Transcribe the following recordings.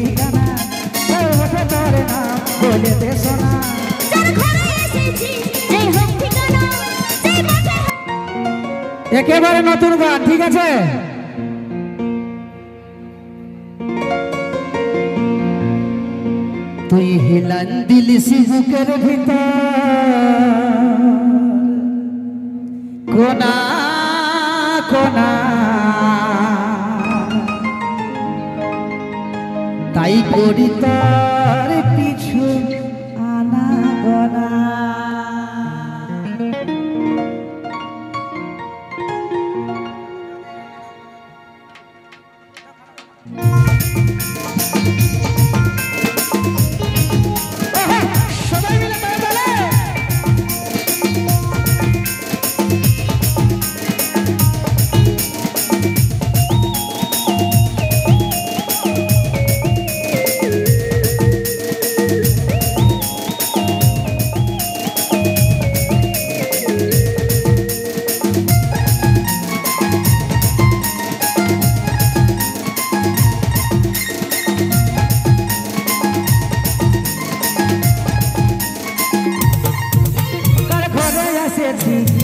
ঠিকানা কেউ ওঠে তোর নাম বলে দে সোনা একেবারে নতুন গান ঠিক আছে তুই হিলান দিলি বুকের ভিতর কোনা কোনা তাই করি তোর পিছু আনা গোনা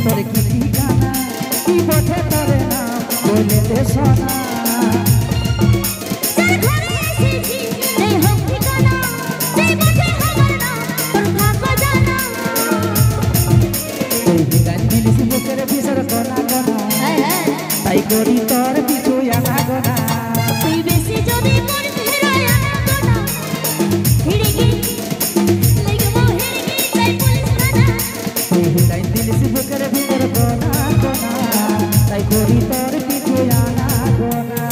তোর কি ঠিকানা কি পথে তোর নাম বলে দে সোনা তাই করি তোর পিছু আনা গোনা তুই বেশি যদি মন ফেরায় আনা গোনা হিড়িগি লাগবো হিড়িগি তাই পুলিশ থানা তুই হিলাই দিলিস বুকের ভিতর গোনা গোনা তাই করি তোর পিছু আনা গোনা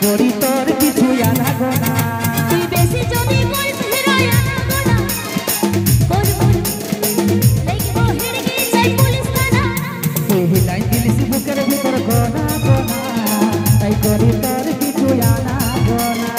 করি তোর কিছু আনা গোনা তুই বেশি যদি মন ফেরায় আনা গোনা বল বল লাগবো হিড়িগি চাই পুলিশ থানা তুই হিলাই দিলিস বুকের ভিতর গোনা গোনা তাই করি তোর কিছু আনা গোনা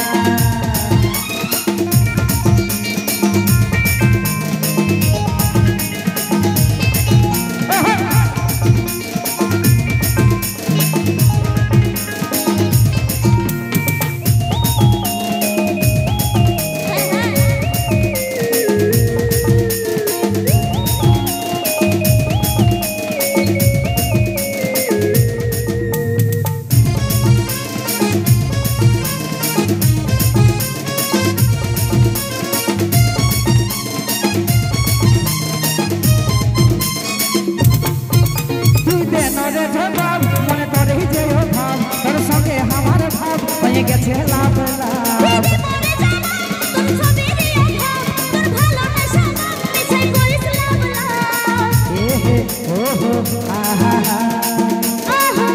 গেছে লাভ লাভ তোর ছবি দিয়ে ভাব তোর ভালোবাসা মিছাই করিস লাভ লাভ এ হে ও হো আহা আহা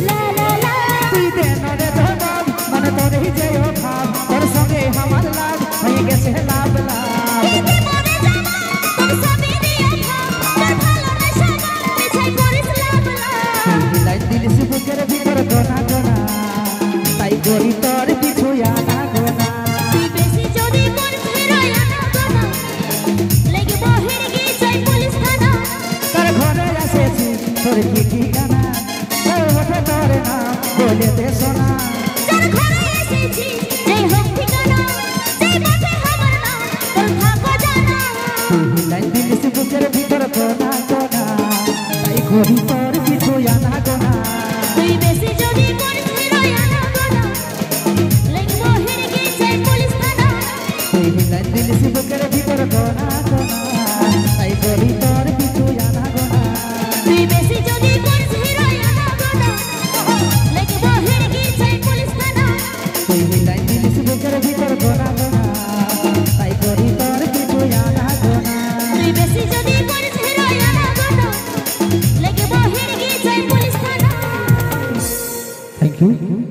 লা লা লা তুই দেন রে ধবাব মনে তোরই যেও ভাব তোর সঙ্গে আমার লাভ হয়ে গেছে লাভ লাভ তুই মরে যাবা তোর ছবি দিয়ে ভাব তোর ভালোবাসা মিছাই করিস লাভ লাভ তুই লাই দিলিস বুকের ভিতর গোনা গোনা তাই করি তোর কিছু আনা গোনা তুই বেশি যদি মন ফেরায় আনা গোনা লাগবো হিড়িগি চাই পুলিশ থানা তোর ঘরে এসেছি তোর কি ঠিকানা কেউ ওঠে তোর নাম বলে দে সোনা তোর ঘরে এসেছি যেই হোক ঠিকানা যেই পথে আমার নাম তোর বুকের ভিতর গোনা গোনা তাই করি তোর পিছু জানা গোনা তুই বেশি যদি করিস হিরোই আনা গোনা লাগবো হিড়কি চাই পুলিশ থানা তুই মিলাই দিলিস বুকের ভিতর গোনা গোনা তাই করি তোর পিছু জানা গোনা তুই বেশি যদি করিস হিরোই আনা গোনা লাগবো হিড়কি চাই পুলিশ থানা থ্যাংক ইউ